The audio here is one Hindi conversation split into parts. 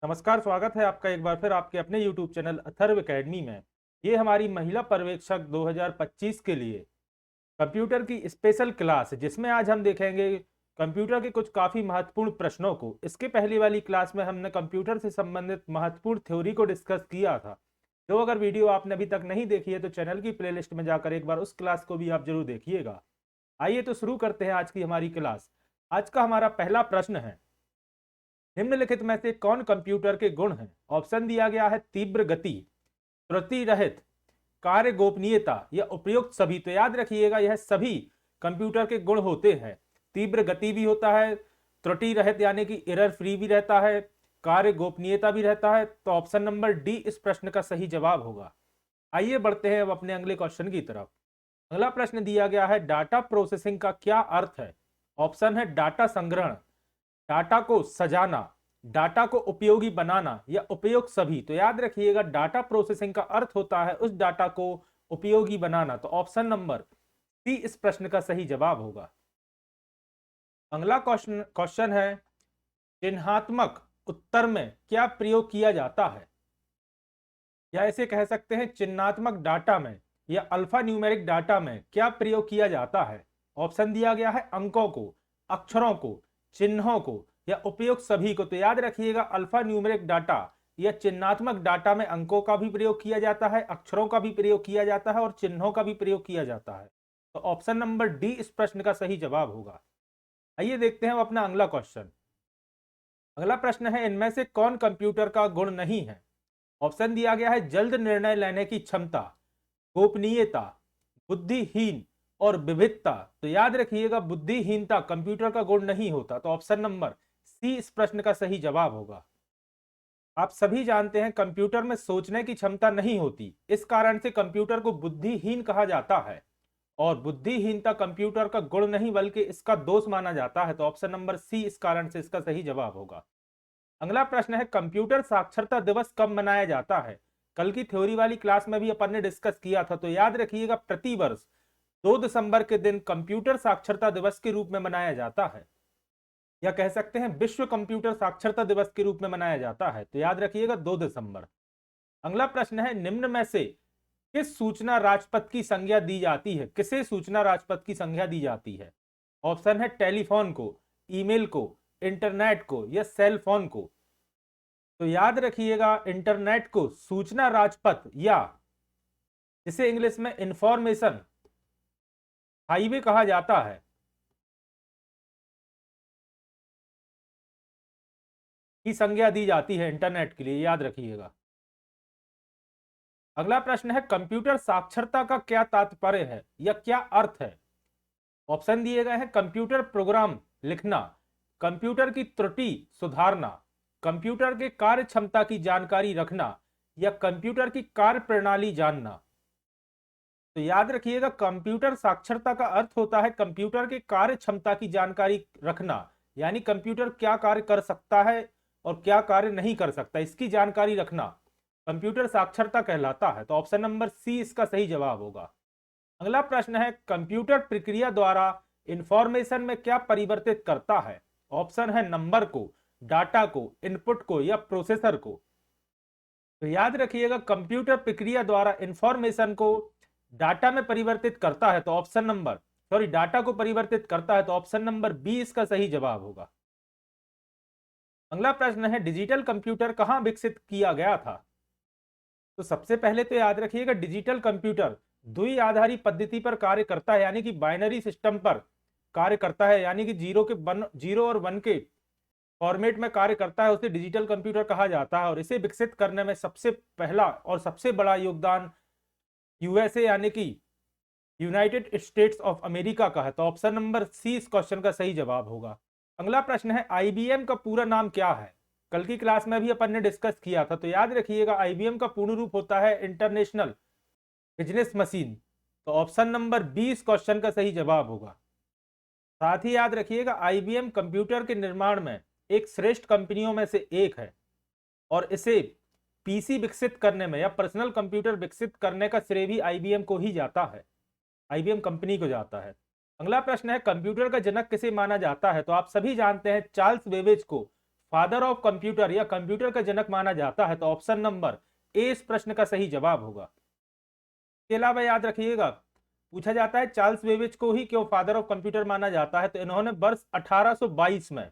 नमस्कार, स्वागत है आपका एक बार फिर आपके अपने YouTube चैनल अथर्व एकेडमी में। ये हमारी महिला पर्यवेक्षक 2025 के लिए कंप्यूटर की स्पेशल क्लास है, जिसमें आज हम देखेंगे कंप्यूटर के कुछ काफी महत्वपूर्ण प्रश्नों को। इसके पहले वाली क्लास में हमने कंप्यूटर से संबंधित महत्वपूर्ण थ्योरी को डिस्कस किया था। जो अगर वीडियो आपने अभी तक नहीं देखी है तो चैनल की प्लेलिस्ट में जाकर एक बार उस क्लास को भी आप जरूर देखिएगा। आइए तो शुरू करते हैं आज की हमारी क्लास। आज का हमारा पहला प्रश्न है, निम्नलिखित में से कौन कंप्यूटर के गुण हैं? ऑप्शन दिया गया है तीव्र गति, त्रुटि रहित, कार्य गोपनीयता या उपयुक्त सभी। तो याद रखिएगा यह सभी कंप्यूटर के गुण होते हैं। तीव्र गति भी होता है, त्रुटि रहित यानी कि एरर फ्री भी रहता है, कार्य गोपनीयता भी रहता है। तो ऑप्शन नंबर डी इस प्रश्न का सही जवाब होगा। आइए बढ़ते हैं अब अपने अगले क्वेश्चन की तरफ। अगला प्रश्न दिया गया है, डाटा प्रोसेसिंग का क्या अर्थ है? ऑप्शन है डाटा संग्रहण, डाटा को सजाना, डाटा को उपयोगी बनाना या उपयोग सभी। तो याद रखिएगा डाटा प्रोसेसिंग का अर्थ होता है उस डाटा को उपयोगी बनाना। तो ऑप्शन नंबर सी इस प्रश्न का सही जवाब होगा। अगला क्वेश्चन है, चिन्हात्मक उत्तर में क्या प्रयोग किया जाता है? या इसे कह सकते हैं चिन्हात्मक डाटा में या अल्फा न्यूमेरिक डाटा में क्या प्रयोग किया जाता है? ऑप्शन दिया गया है अंकों को, अक्षरों को, चिन्हों को या उपयोग सभी को। तो याद रखिएगा अल्फा न्यूमेरिक डाटा या चिन्हात्मक डाटा में अंकों का भी प्रयोग किया जाता है, अक्षरों का भी प्रयोग किया जाता है और चिन्हों का भी प्रयोग किया जाता है। तो ऑप्शन नंबर डी इस प्रश्न का सही जवाब होगा। आइए देखते हैं अपना अगला क्वेश्चन। अगला प्रश्न है, इनमें से कौन कंप्यूटर का गुण नहीं है? ऑप्शन दिया गया है जल्द निर्णय लेने की क्षमता, गोपनीयता, बुद्धिहीन और विविधता। तो याद रखिएगा बुद्धिहीनता कंप्यूटर का गुण नहीं होता। तो ऑप्शन नंबर सी इस प्रश्न का सही जवाब होगा। आप सभी जानते हैं कंप्यूटर में सोचने की क्षमता नहीं होती, इस कारण से कंप्यूटर को बुद्धिहीन कहा जाता है और बुद्धिहीनता कंप्यूटर का गुण नहीं बल्कि इसका दोष माना जाता है। तो ऑप्शन नंबर सी इस कारण से इसका सही जवाब होगा। अगला प्रश्न है, कंप्यूटर साक्षरता दिवस कब मनाया जाता है? कल की थ्योरी वाली क्लास में भी अपन ने डिस्कस किया था। तो याद रखिएगा प्रतिवर्ष 2 दिसंबर के दिन कंप्यूटर साक्षरता दिवस के रूप में मनाया जाता है, या कह सकते हैं विश्व कंप्यूटर साक्षरता दिवस के रूप में मनाया जाता है। तो याद रखिएगा 2 दिसंबर। अगला प्रश्न है, निम्न में से किस सूचना राजपथ की संज्ञा दी जाती है? किसे सूचना राजपथ की संज्ञा दी जाती है? ऑप्शन है टेलीफोन को, ईमेल को, इंटरनेट को या सेल फोन को। तो याद रखिएगा इंटरनेट को सूचना राजपथ या जिसे इंग्लिश में इंफॉर्मेशन हाईवे कहा जाता है, की संज्ञा दी जाती है इंटरनेट के लिए, याद रखिएगा। अगला प्रश्न है, कंप्यूटर साक्षरता का क्या तात्पर्य है या क्या अर्थ है? ऑप्शन दिए गए हैं कंप्यूटर प्रोग्राम लिखना, कंप्यूटर की त्रुटि सुधारना, कंप्यूटर के कार्य क्षमता की जानकारी रखना या कंप्यूटर की कार्य प्रणाली जानना। तो याद रखिएगा कंप्यूटर साक्षरता का अर्थ होता है कंप्यूटर के कार्य क्षमता की जानकारी रखना, यानी कंप्यूटर क्या कार्य कर सकता है और क्या कार्य नहीं कर सकता इसकी जानकारी रखना कंप्यूटर साक्षरता कहलाता है। तो ऑप्शन नंबर सी इसका सही जवाब होगा। अगला प्रश्न है, कंप्यूटर प्रक्रिया द्वारा इंफॉर्मेशन में क्या परिवर्तित करता है? ऑप्शन है नंबर को, डाटा को, इनपुट को या प्रोसेसर को। तो याद रखिएगा कंप्यूटर प्रक्रिया द्वारा इंफॉर्मेशन को डाटा में परिवर्तित करता है। तो ऑप्शन नंबर डाटा को परिवर्तित करता है। तो ऑप्शन नंबर बी इसका सही जवाब होगा। अगला प्रश्न है, डिजिटल कंप्यूटर कहां विकसित किया गया था? तो सबसे पहले तो याद रखिएगा डिजिटल कंप्यूटर द्वि आधारी पद्धति पर कार्य करता है, यानी कि बाइनरी सिस्टम पर कार्य करता है, यानी कि जीरो और वन के फॉर्मेट में कार्य करता है, उसे डिजिटल कंप्यूटर कहा जाता है। और इसे विकसित करने में सबसे पहला और सबसे बड़ा योगदान यूएसए यानी कि यूनाइटेड स्टेट्स ऑफ अमेरिका का है। तो ऑप्शन नंबर सी इस क्वेश्चन का सही जवाब होगा। अगला प्रश्न है, आईबीएम का पूरा नाम क्या है? कल की क्लास में भी अपन ने डिस्कस किया था। तो याद रखिएगा आईबीएम का पूर्ण रूप होता है इंटरनेशनल बिजनेस मशीन। तो ऑप्शन नंबर बी इस क्वेश्चन का सही जवाब होगा। साथ ही याद रखिएगा आईबीएम कंप्यूटर के निर्माण में एक श्रेष्ठ कंपनियों में से एक है और इसे पीसी विकसित करने में या पर्सनल कंप्यूटर विकसित करने का श्रेय भी आईबीएम को ही जाता है, आईबीएम कंपनी को जाता है। अगला प्रश्न है, कंप्यूटर का जनक किसे माना जाता है? तो आप सभी जानते हैं चार्ल्स बेबेज को फादर ऑफ कंप्यूटर या कंप्यूटर का जनक माना जाता है, तो ऑप्शन नंबर ए इस प्रश्न का सही जवाब होगा। इसके अलावा याद रखिएगा, पूछा जाता है चार्ल्स बेबेज को ही क्यों फादर ऑफ कंप्यूटर माना जाता है, तो इन्होंने वर्ष 1822 में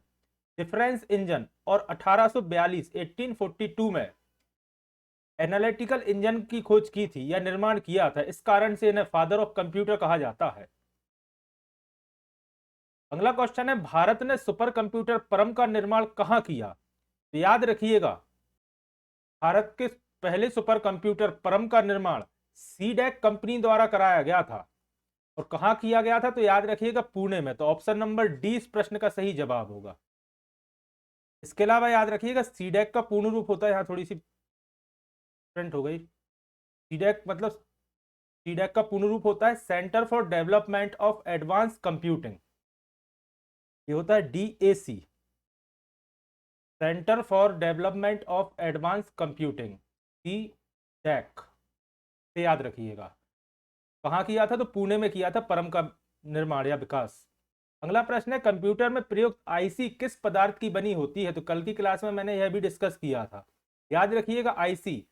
डिफरेंस इंजन और 1842 1842 में एनालिटिकल इंजन की खोज की थी या निर्माण किया था, इस कारण से इन्हें फादर ऑफ कंप्यूटर कहा जाता है। अगला क्वेश्चन है, भारत ने सुपर कंप्यूटर परम का निर्माण कहां किया, तो याद रखिएगा भारत के पहले सुपर कंप्यूटर परम का निर्माण सीडेक कंपनी द्वारा कराया गया था, और कहां किया गया था, तो याद रखिएगा पुणे में, तो ऑप्शन नंबर डी इस प्रश्न का सही जवाब होगा। इसके अलावा याद रखिएगा सीडेक का पूर्ण रूप होता है, यहाँ थोड़ी सी प्रिंट हो गई, सीडेक का पूर्ण रूप होता है centre for development of advance computing, ये होता है DAC, centre for development of advance computing, CDAC से याद रखिएगा। कहाँ किया था, तो पुणे में किया था परम का निर्माण या विकास। अगला प्रश्न है, कंप्यूटर में प्रयुक्त आईसी किस पदार्थ की बनी होती है, तो कल की क्लास में मैंने यह भी डिस्कस किया था। याद रखिएगा आईसी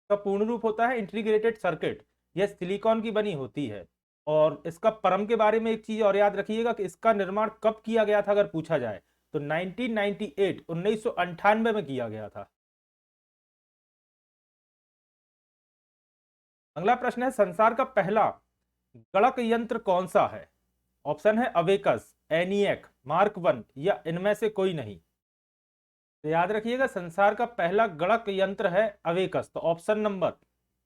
का पूर्ण रूप होता है इंटीग्रेटेड सर्किट, यह सिलिकॉन की बनी होती है। और इसका परम के बारे में एक चीज और याद रखिएगा कि इसका निर्माण कब किया गया था, अगर पूछा जाए तो 1998 में किया गया था। अगला प्रश्न है, संसार का पहला गणक यंत्र कौन सा है, ऑप्शन है अवेकस, एनिएक, मार्क 1 या इनमें से कोई नहीं। तो याद रखिएगा संसार का पहला गणक यंत्र है अवेकस, तो ऑप्शन नंबर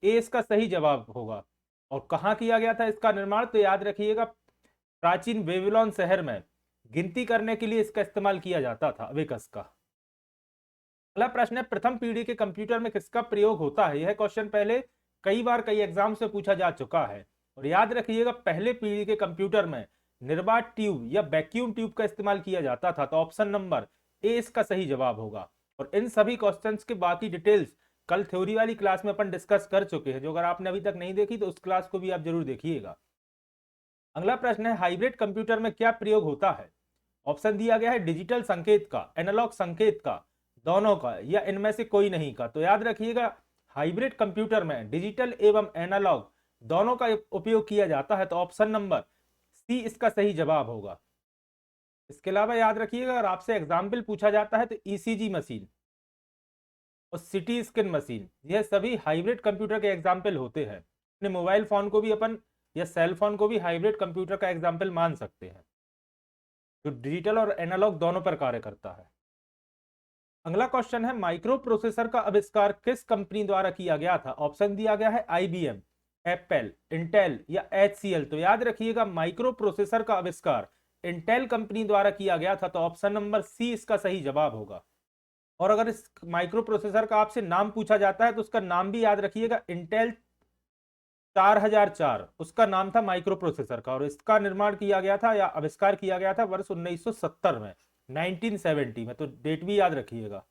ए इसका सही जवाब होगा। और कहाँ किया गया था इसका निर्माण, तो याद रखिएगा प्राचीन बेबीलोन शहर में गिनती करने के लिए इसका इस्तेमाल किया जाता था अवेकस का। अगला प्रश्न है, प्रथम पीढ़ी के कंप्यूटर में किसका प्रयोग होता है, यह क्वेश्चन पहले कई बार कई एग्जाम से पूछा जा चुका है। और याद रखिएगा पहले पीढ़ी के कंप्यूटर में निर्वात ट्यूब या वैक्यूम ट्यूब का इस्तेमाल किया जाता था, तो ऑप्शन नंबर ए इसका सही जवाब होगा। और इन सभी क्वेश्चंस के बाकी डिटेल्स कल थ्योरी वाली क्लास में अपन डिस्कस कर चुके हैं, जो अगर आपने अभी तक नहीं देखी तो उस क्लास को भी आप जरूर देखिएगा। अगला प्रश्न है, हाइब्रिड कंप्यूटर में क्या प्रयोग होता है, ऑप्शन दिया गया है डिजिटल संकेत का, एनालॉग संकेत का, दोनों का या इनमें से कोई नहीं का। तो याद रखिएगा हाइब्रिड कंप्यूटर में डिजिटल एवं एनालॉग दोनों का उपयोग किया जाता है, तो ऑप्शन नंबर सी इसका सही जवाब होगा। इसके अलावा याद रखिएगा अगर आपसे एग्जाम्पल पूछा जाता है तो ईसीजी मशीन और सिटी स्कैन मशीन, यह सभी हाइब्रिड कंप्यूटर के एग्जाम्पल होते हैं। अपने मोबाइल फोन को भी अपन या सेल फोन को भी हाइब्रिड कंप्यूटर का एग्जाम्पल मान सकते हैं, जो डिजिटल और एनालॉग दोनों पर कार्य करता है। अगला क्वेश्चन है, माइक्रो प्रोसेसर का आविष्कार किस कंपनी द्वारा किया गया था, ऑप्शन दिया गया है IBM, एप्पल, इंटेल या HCL। तो याद रखिएगा माइक्रो प्रोसेसर का आविष्कार इंटेल कंपनी द्वारा किया गया था, तो ऑप्शन नंबर सी इसका सही जवाब होगा। और अगर इस माइक्रो प्रोसेसर का आपसे नाम पूछा जाता है तो उसका नाम भी याद रखिएगा इंटेल 4004, उसका नाम था माइक्रो प्रोसेसर का, और इसका निर्माण किया गया था या आविष्कार किया गया था वर्ष 1970 में, 1970 में, तो डेट भी याद रखिएगा।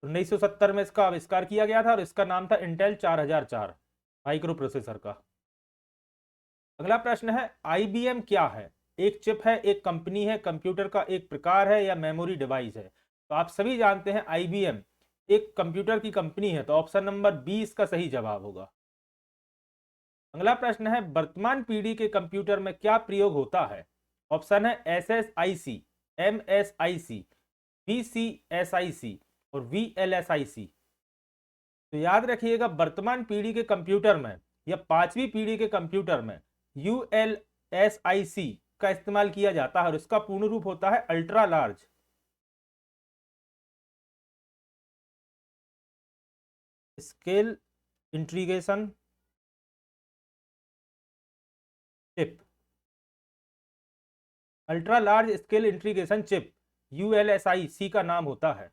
1970 में इसका आविष्कार किया गया था और इसका नाम था इंटेल 4004 माइक्रो प्रोसेसर का। अगला प्रश्न है, IBM क्या है, एक चिप है, एक कंपनी है, कंप्यूटर का एक प्रकार है या मेमोरी डिवाइस है। तो आप सभी जानते हैं IBM एक कंप्यूटर की कंपनी है, तो ऑप्शन नंबर बी इसका सही जवाब होगा। अगला प्रश्न है, वर्तमान पीढ़ी के कंप्यूटर में क्या प्रयोग होता है, ऑप्शन है SSIC, MSIC, VCSIC और VLSIC। तो याद रखिएगा वर्तमान पीढ़ी के कंप्यूटर में या पांचवी पीढ़ी के कंप्यूटर में ULSIC का इस्तेमाल किया जाता है, और इसका पूर्ण रूप होता है ultra large scale integration chip, ultra large scale integration chip ULSIC का नाम होता है।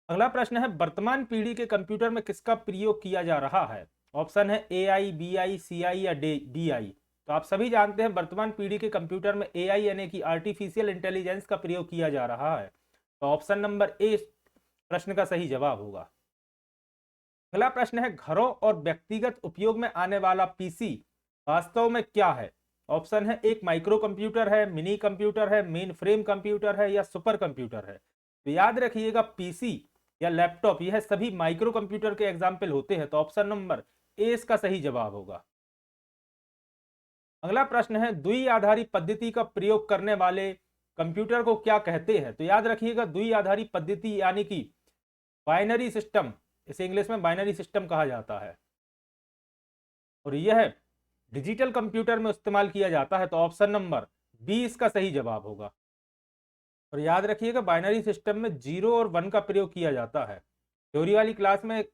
अगला प्रश्न है, वर्तमान पीढ़ी के कंप्यूटर में किसका प्रयोग किया जा रहा है, ऑप्शन है AI, BI, CI या DI। तो आप सभी जानते हैं वर्तमान पीढ़ी के कंप्यूटर में AI यानी कि आर्टिफिशियल इंटेलिजेंस का प्रयोग किया जा रहा है, तो ऑप्शन नंबर ए प्रश्न का सही जवाब होगा। अगला प्रश्न है, घरों और व्यक्तिगत उपयोग में आने वाला PC वास्तव में क्या है, ऑप्शन है एक माइक्रो कंप्यूटर है, मिनी कंप्यूटर है, मेन फ्रेम कंप्यूटर है या सुपर कंप्यूटर है। तो याद रखिएगा पीसी या लैपटॉप यह सभी माइक्रो कंप्यूटर के एग्जाम्पल होते हैं, तो ऑप्शन नंबर ए इसका सही जवाब होगा। अगला प्रश्न है द्वि आधारी पद्धति का प्रयोग करने वाले कंप्यूटर को क्या कहते हैं। तो याद रखिएगा द्वि आधारी पद्धति यानी कि बाइनरी सिस्टम, इसे इंग्लिश में बाइनरी सिस्टम कहा जाता है, और यह डिजिटल कंप्यूटर में इस्तेमाल किया जाता है, तो ऑप्शन नंबर बी इसका सही जवाब होगा। और याद रखिएगा बाइनरी सिस्टम में 0 और 1 का प्रयोग किया जाता है। थ्योरी वाली क्लास में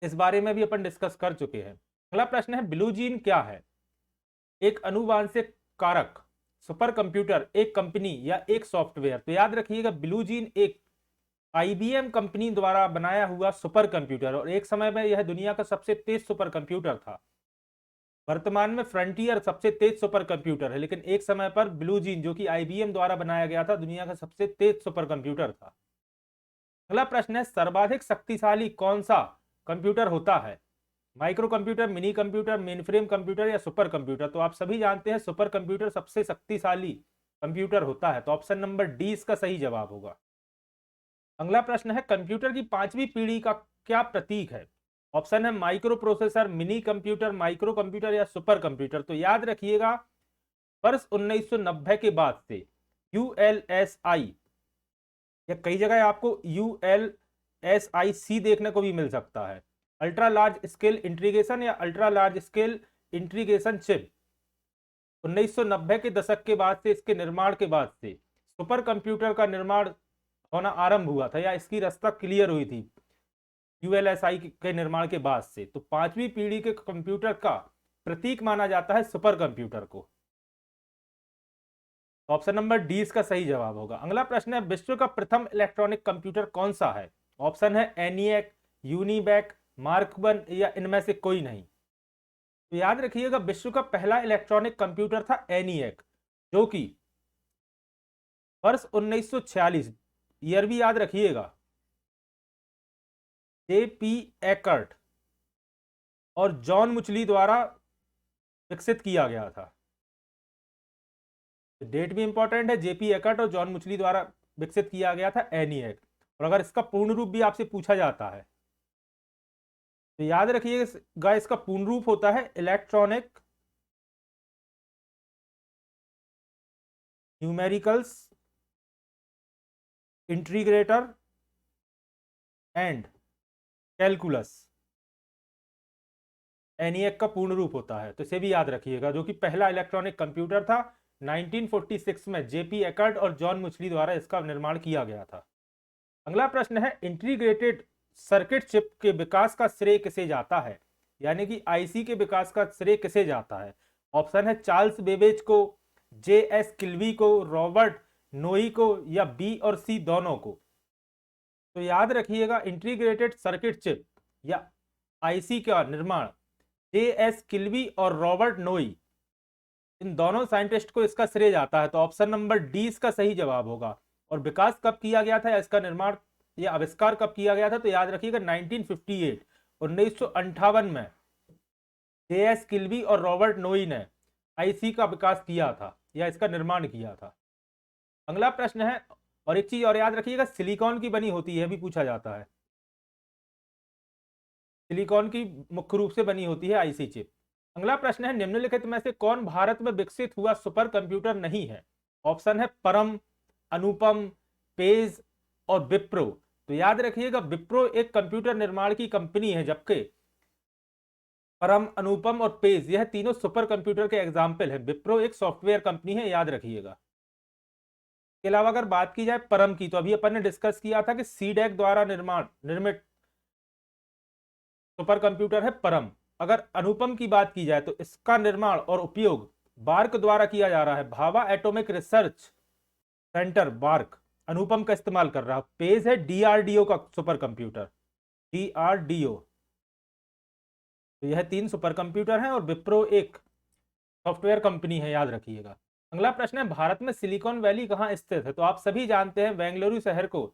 इस बारे में भी अपन डिस्कस कर चुके हैं। अगला प्रश्न है ब्लू जीन क्या है। एक अनुवांशिक कारक, सुपर कंप्यूटर, एक कंपनी या एक सॉफ्टवेयर। तो याद रखिएगा ब्लू जीन एक आईबीएम कंपनी द्वारा बनाया हुआ सुपर कंप्यूटर, और एक समय में यह दुनिया का सबसे तेज सुपर कंप्यूटर था। वर्तमान में फ्रंटियर सबसे तेज सुपर कंप्यूटर है, लेकिन एक समय पर ब्लू जीन जो कि आईबीएम द्वारा बनाया गया था दुनिया का सबसे तेज सुपर कंप्यूटर था। अगला प्रश्न है सर्वाधिक शक्तिशाली कौन सा कंप्यूटर होता है। Micro computer, mini computer, main frame computer या सुपर कंप्यूटर। तो आप सभी जानते हैं सुपर कंप्यूटर सबसे शक्तिशाली कंप्यूटर होता है, तो ऑप्शन नंबर डी इसका सही जवाब होगा। अगला प्रश्न है कंप्यूटर की 5वीं पीढ़ी का क्या प्रतीक है। ऑप्शन है micro processor, mini computer, micro computer या सुपर कंप्यूटर। तो याद रखिएगा वर्ष 1990 के बाद से यूएलएसआई या कई जगह आपको यूएलएसआईसी देखने को भी मिल सकता है, अल्ट्रा लार्ज स्केल इंटीग्रेशन या ultra large scale integration chip. 1990 के दशक के बाद से, इसके निर्माण के बाद से सुपर कंप्यूटर का निर्माण होना आरंभ हुआ था या इसकी रास्ता क्लियर हुई थी यूएलएसआई के निर्माण के बाद से। तो 5वीं पीढ़ी के कंप्यूटर का प्रतीक माना जाता है सुपर कंप्यूटर को। ऑप्शन नंबर डी इसका सही जवाब होगा। अगला प्रश्न है विश्व का प्रथम इलेक्ट्रॉनिक कंप्यूटर कौन सा है। ऑप्शन है एनिएक, यूनिबैक, मार्क 1 या इनमें से कोई नहीं। तो याद रखिएगा विश्व का पहला इलेक्ट्रॉनिक कंप्यूटर था एनिएक, जो कि वर्ष 1946, ईयर भी याद रखिएगा, जेपी एकर्ट और जॉन मुचली द्वारा विकसित किया गया था। डेट भी इंपॉर्टेंट है, जेपी एकर्ट और जॉन मुचली द्वारा विकसित किया गया था एनिएक। और अगर इसका पूर्ण रूप भी आपसे पूछा जाता है तो याद रखिएगा इसका पूर्ण रूप होता है electronic numericals integrator and calculus. ENIAC का पूर्ण रूप होता है, तो इसे भी याद रखिएगा, जो कि पहला इलेक्ट्रॉनिक कंप्यूटर था। 1946 में जेपी एकर्ट और जॉन मुचली द्वारा इसका निर्माण किया गया था। अगला प्रश्न है इंटीग्रेटेड सर्किट चिप के विकास का श्रेय किसे जाता है, यानी कि आईसी के विकास का श्रेय किसे जाता है। ऑप्शन है चार्ल्स बेबेज को, जेएस किल्वी को, रॉबर्ट नोई को या बी और सी दोनों को। तो याद रखिएगा इंटीग्रेटेड सर्किट चिप या आईसी का निर्माण जेएस किल्वी और रॉबर्ट नोई, इन दोनों साइंटिस्ट को इसका श्रेय जाता है, तो ऑप्शन नंबर डी इसका सही जवाब होगा। और विकास कब किया गया था, इसका निर्माण या आविष्कार कब किया गया था, तो याद रखिएगा 1958, 1958 में जेएस किल्वी और रॉबर्ट नोई ने आईसी का विकास किया था या इसका निर्माण किया था। अगला प्रश्न है, और एक चीज और याद रखिएगा सिलिकॉन की बनी होती है, भी पूछा जाता है, सिलिकॉन की मुख्य रूप से बनी होती है आईसी चिप। अगला प्रश्न है निम्नलिखित में से कौन भारत में विकसित हुआ सुपर कंप्यूटर नहीं है। ऑप्शन है परम, अनुपम, पेज और विप्रो। तो याद रखिएगा विप्रो एक कंप्यूटर निर्माण की कंपनी है, जबकि परम, अनुपम और पेज यह तीनों सुपर कंप्यूटर के एग्जाम्पल है। विप्रो एक सॉफ्टवेयर कंपनी है, याद रखिएगा। इसके अलावा अगर बात की जाए परम की, तो अभी अपन ने डिस्कस किया था कि सीडेक द्वारा निर्मित सुपर कंप्यूटर है परम। अगर अनुपम की बात की जाए तो इसका निर्माण और उपयोग बार्क द्वारा किया जा रहा है, Bhabha atomic research centre BARC Anupam का इस्तेमाल कर रहा है। पेज है डीआरडीओ का सुपर कंप्यूटर, डीआरडीओ। तो यह 3 सुपर कंप्यूटर हैं और विप्रो एक सॉफ्टवेयर कंपनी है, याद रखिएगा। अगला प्रश्न है भारत में सिलिकॉन वैली कहाँ स्थित है। तो आप सभी जानते हैं बेंगलुरु शहर को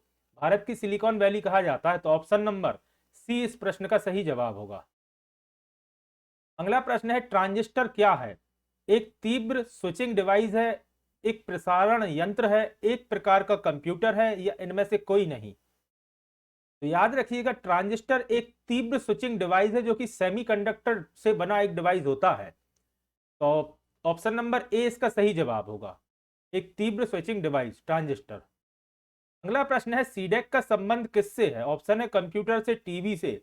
भारत की सिलिकॉन वैली कहा जाता है, तो ऑप्शन नंबर सी इस प्रश्न का सही जवाब होगा। अगला प्रश्न है ट्रांजिस्टर क्या है। एक तीव्र स्विचिंग डिवाइस है, एक प्रसारण यंत्र है, एक प्रकार का कंप्यूटर है, या इनमें से कोई नहीं? तो याद रखिएगा, ट्रांजिस्टर एक तीव्र स्विचिंग डिवाइस है जो कि सेमीकंडक्टर से बना एक डिवाइस होता है। तो ऑप्शन नंबर ए इसका सही जवाब होगा, एक तीव्र स्विचिंग डिवाइस ट्रांजिस्टर। अगला प्रश्न है, सीडेक का संबंध किससे है? ऑप्शन है कंप्यूटर से, टीवी से,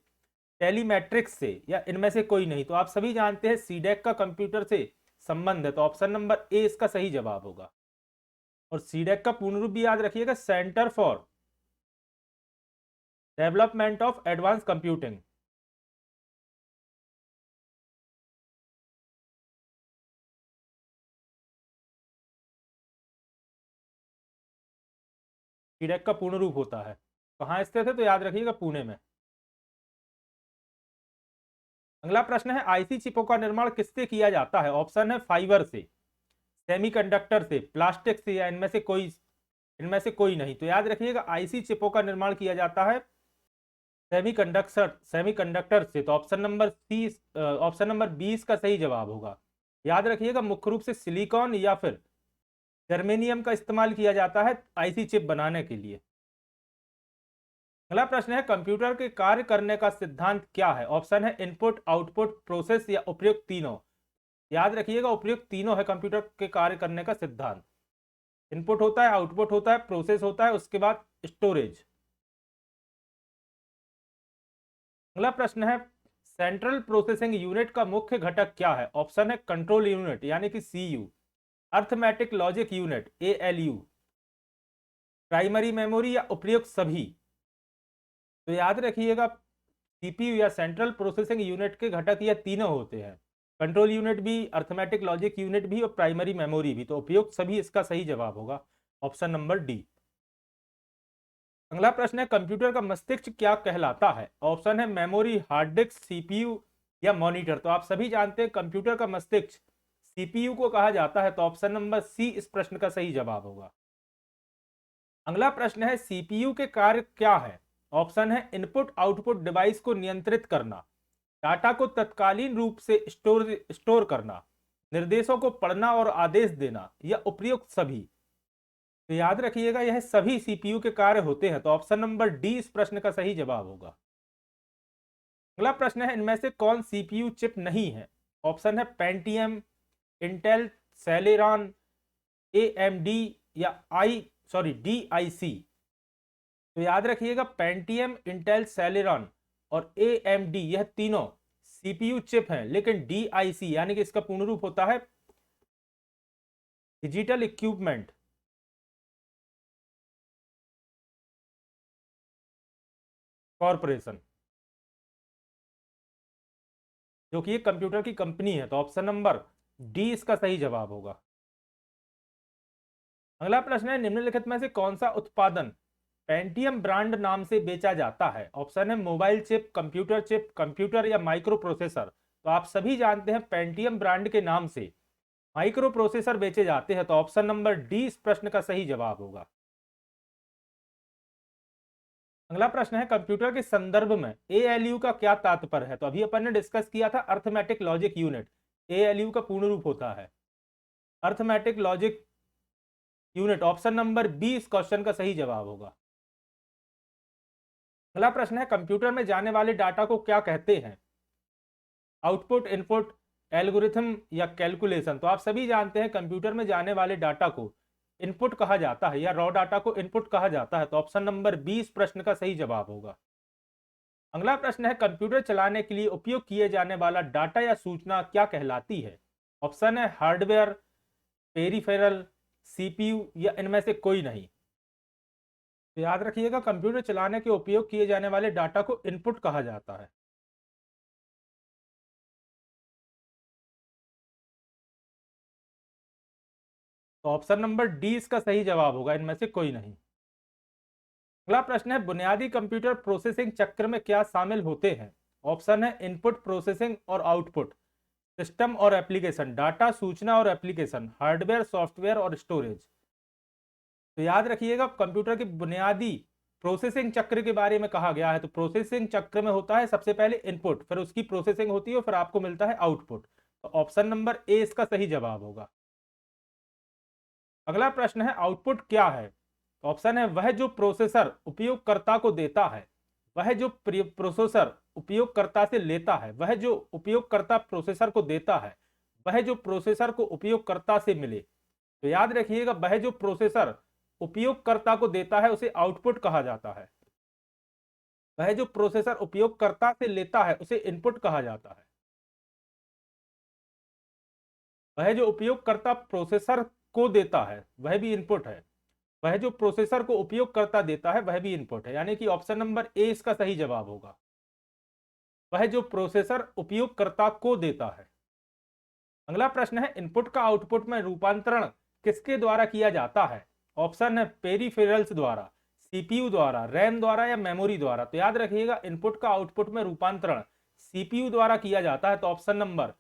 टेलीमैट्रिक्स से, या इनमें से कोई नहीं? तो आप सभी जानते हैं सीडेक का कंप्यूटर से संबंध है, तो ऑप्शन नंबर ए इसका सही जवाब होगा। और सीडेक का पूर्ण रूप भी याद रखिएगा, centre for development of advance computing. CDAC का पूर्ण रूप होता है, कहाँ स्थित है? तो याद रखिएगा पुणे में। अगला प्रश्न है, आईसी चिपों का निर्माण किससे किया जाता है? ऑप्शन है फाइबर से, सेमीकंडक्टर से, प्लास्टिक से, या इनमें से कोई नहीं? तो याद रखिएगा, आईसी चिपों का निर्माण किया जाता है सेमीकंडक्टर से। तो ऑप्शन नंबर 20 का सही जवाब होगा। याद रखिएगा, मुख्य रूप से सिलिकॉन या फिर जर्मेनियम का इस्तेमाल किया जाता है आईसी चिप बनाने के लिए। अगला प्रश्न है, कंप्यूटर के कार्य करने का सिद्धांत क्या है? ऑप्शन है इनपुट, आउटपुट, प्रोसेस, या उपयुक्त तीनों? याद रखिएगा, उपयुक्त तीनों है कंप्यूटर के कार्य करने का सिद्धांत। इनपुट होता है, आउटपुट होता है, प्रोसेस होता है, उसके बाद स्टोरेज। अगला प्रश्न है, सेंट्रल प्रोसेसिंग यूनिट का मुख्य घटक क्या है? ऑप्शन है कंट्रोल यूनिट यानी कि CU, arithmetic logic unit ALU, primary memory, या उपयुक्त सभी? तो याद रखिएगा, सीपीयू या सेंट्रल प्रोसेसिंग यूनिट के घटक ये तीनों होते हैं, कंट्रोल यूनिट भी, अर्थमेटिक लॉजिक यूनिट भी, और प्राइमरी मेमोरी भी। तो उपयुक्त सभी इसका सही जवाब होगा, ऑप्शन नंबर डी। अगला प्रश्न है, कंप्यूटर का मस्तिष्क क्या कहलाता है? ऑप्शन है मेमोरी, हार्ड डिस्क, सीपीयू, या मॉनिटर? तो आप सभी जानते हैं कंप्यूटर का मस्तिष्क सीपीयू को कहा जाता है, तो ऑप्शन नंबर सी इस प्रश्न का सही जवाब होगा। अगला प्रश्न है, सीपीयू के कार्य क्या है? ऑप्शन है इनपुट आउटपुट डिवाइस को नियंत्रित करना, डाटा को तत्कालीन रूप से स्टोर करना, निर्देशों को पढ़ना और आदेश देना, या उपयुक्त सभी? तो याद रखिएगा, यह सभी सीपीयू के कार्य होते हैं, तो ऑप्शन नंबर डी इस प्रश्न का सही जवाब होगा। अगला प्रश्न है, इनमें से कौन सीपीयू चिप नहीं है? ऑप्शन है पेंटियम, इंटेल, सेलेरॉन, एएमडी, या डीआईसी? तो याद रखिएगा, पेंटियम, इंटेल, सेलेरॉन और एएमडी यह तीनों सीपीयू चिप हैं, लेकिन डीआईसी यानी कि इसका पूर्ण रूप होता है डिजिटल इक्विपमेंट कॉरपोरेशन, जो कि एक कंप्यूटर की कंपनी है। तो ऑप्शन नंबर डी इसका सही जवाब होगा। अगला प्रश्न है, निम्नलिखित में से कौन सा उत्पादन पेंटियम ब्रांड नाम से बेचा जाता है? ऑप्शन है मोबाइल चिप, कंप्यूटर, या माइक्रो प्रोसेसर? तो आप सभी जानते हैं पेंटियम ब्रांड के नाम से माइक्रो प्रोसेसर बेचे जाते हैं, तो ऑप्शन नंबर डी इस प्रश्न का सही जवाब होगा। अगला प्रश्न है, कंप्यूटर के संदर्भ में एएलयू का क्या तात्पर्य है? तो अभी अपन ने डिस्कस किया था अर्थमेटिक लॉजिक यूनिट, एएलयू का पूर्ण रूप होता है arithmetic logic unit. Option number B इस क्वेश्चन का सही जवाब होगा। अगला प्रश्न है, कंप्यूटर में जाने वाले डाटा को क्या कहते हैं? आउटपुट, इनपुट, एल्गोरिथम, या कैलकुलेशन? तो आप सभी जानते हैं कंप्यूटर में जाने वाले डाटा को इनपुट कहा जाता है, या रॉ डाटा को इनपुट कहा जाता है। तो ऑप्शन नंबर 20 प्रश्न का सही जवाब होगा। अगला प्रश्न है, कंप्यूटर चलाने के लिए उपयोग किए जाने वाला डाटा या सूचना क्या कहलाती है? ऑप्शन है हार्डवेयर, पेरिफेरल, सीपीयू, या इनमें से कोई नहीं? तो याद रखिएगा, कंप्यूटर चलाने के उपयोग किए जाने वाले डाटा को इनपुट कहा जाता है। तो ऑप्शन नंबर डी इसका सही जवाब होगा, इनमें से कोई नहीं। अगला प्रश्न है, बुनियादी कंप्यूटर प्रोसेसिंग चक्र में क्या शामिल होते हैं? ऑप्शन है इनपुट, प्रोसेसिंग और आउटपुट, सिस्टम और एप्लीकेशन, डाटा, सूचना और एप्लीकेशन, हार्डवेयर, सॉफ्टवेयर और स्टोरेज? तो याद रखिएगा, कंप्यूटर के बुनियादी प्रोसेसिंग चक्र के बारे में कहा गया है। तो प्रोसेसिंग चक्र में होता है सबसे पहले इनपुट, फिर उसकी प्रोसेसिंग होती है, फिर आपको मिलता है आउटपुट। तो ऑप्शन नंबर ए इसका सही जवाब होगा। अगला प्रश्न है आउटपुट क्या है? तो ऑप्शन है वह जो प्रोसेसर उपयोगकर्ता को देता है, वह जो प्रोसेसर उपयोगकर्ता से लेता है, वह जो उपयोगकर्ता प्रोसेसर को देता है, वह जो प्रोसेसर को उपयोगकर्ता से मिले। तो याद रखिएगा, वह जो प्रोसेसर उपयोगकर्ता को देता है उसे आउटपुट कहा जाता है, वह जो प्रोसेसर उपयोगकर्ता से लेता है उसे इनपुट कहा जाता है। वह जो उपयोगकर्ता प्रोसेसर को देता है वह भी इनपुट है, वह जो प्रोसेसर को उपयोगकर्ता देता है वह भी इनपुट है, यानी कि ऑप्शन नंबर ए इसका सही जवाब होगा। वह जो प्रोसेसर उपयोगकर्ता को देता है। अगला प्रश्न है इनपुट का आउटपुट में रूपांतरण किसके द्वारा किया जाता है? ऑप्शन है पेरिफेरल्स द्वारा, सीपीयू द्वारा, रैम द्वारा या मेमोरी द्वारा। तो याद रखिएगा, इनपुट का आउटपुट में रूपांतरण सीपीयू द्वारा किया जाता है, तो ऑप्शन नंबर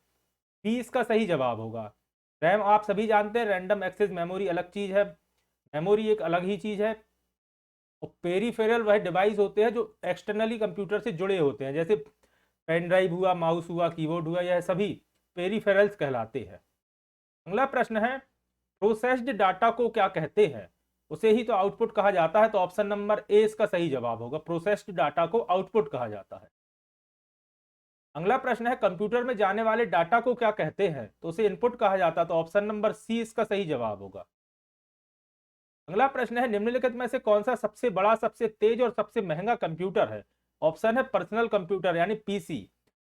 बी इसका सही जवाब होगा। रैम आप सभी जानते हैं, रैंडम एक्सेस मेमोरी अलग चीज है, मेमोरी एक अलग ही चीज है। और पेरिफेरल वह डिवाइस होते हैं जो एक्सटर्नली कंप्यूटर से जुड़े होते हैं, जैसे पेन ड्राइव हुआ, माउस हुआ, कीबोर्ड हुआ, यह सभी पेरिफेरल्स कहलाते हैं। अगला प्रश्न है प्रोसेस्ड डाटा को क्या कहते हैं? उसे ही तो आउटपुट कहा जाता है, तो ऑप्शन नंबर ए इसका सही जवाब होगा। प्रोसेस्ड डाटा को आउटपुट कहा जाता है। अगला प्रश्न है कंप्यूटर में जाने वाले डाटा को क्या कहते हैं? तो उसे इनपुट कहा जाता है, तो ऑप्शन नंबर सी इसका सही जवाब होगा। अगला प्रश्न है निम्नलिखित में से कौन सा सबसे बड़ा, सबसे तेज और सबसे महंगा कंप्यूटर है? ऑप्शन है पर्सनल कंप्यूटर यानी पीसी,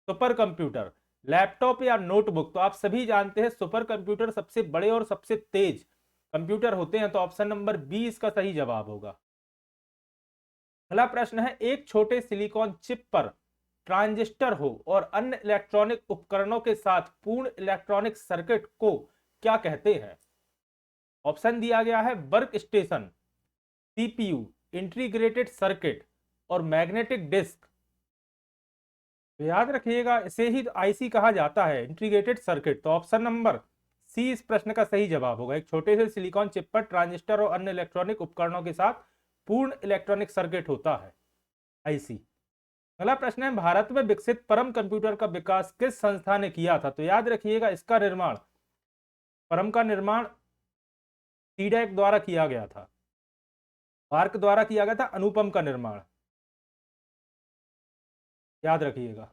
सुपर कंप्यूटर, लैपटॉप या नोटबुक। तो आप सभी जानते हैं सुपर कंप्यूटर सबसे बड़े और सबसे तेज कंप्यूटर होते हैं, तो ऑप्शन नंबर बी इसका सही जवाब होगा। अगला प्रश्न है एक छोटे सिलिकॉन चिप पर ट्रांजिस्टर हो और अन्य इलेक्ट्रॉनिक उपकरणों के साथ पूर्ण इलेक्ट्रॉनिक सर्किट को क्या कहते हैं? ऑप्शन दिया गया है work station, CPU, integrated circuit और मैग्नेटिक डिस्क। तो याद रखिएगा, इसे ही आईसी कहा जाता है, इंटीग्रेटेड सर्किट। तो ऑप्शन नंबर सी इस प्रश्न का सही जवाब होगा। एक छोटे से सिलिकॉन चिप पर ट्रांजिस्टर और अन्य इलेक्ट्रॉनिक उपकरणों के साथ पूर्ण इलेक्ट्रॉनिक सर्किट होता है, आईसी। अगला प्रश्न है भारत में विकसित परम कंप्यूटर का विकास किस संस्था ने किया था? तो याद रखिएगा, इसका निर्माण, परम का निर्माण सीडैक द्वारा किया गया था, पार्क द्वारा किया गया था अनुपम का निर्माण, याद रखिएगा।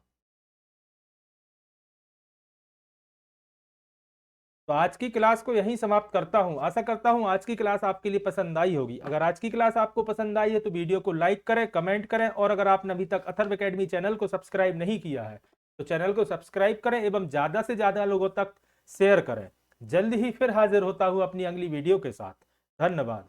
तो आज की क्लास को यहीं समाप्त करता हूं। आशा करता हूं आज की क्लास आपके लिए पसंद आई होगी। अगर आज की क्लास आपको पसंद आई है तो वीडियो को लाइक करें, कमेंट करें, और अगर आपने अभी तक अथर्व एकेडमी चैनल को सब्सक्राइब नहीं किया है तो चैनल को सब्सक्राइब करें एवं ज्यादा से ज्यादा लोगों तक शेयर करें। जल्द ही फिर हाजिर होता हूं अपनी अगली वीडियो के साथ। धन्यवाद।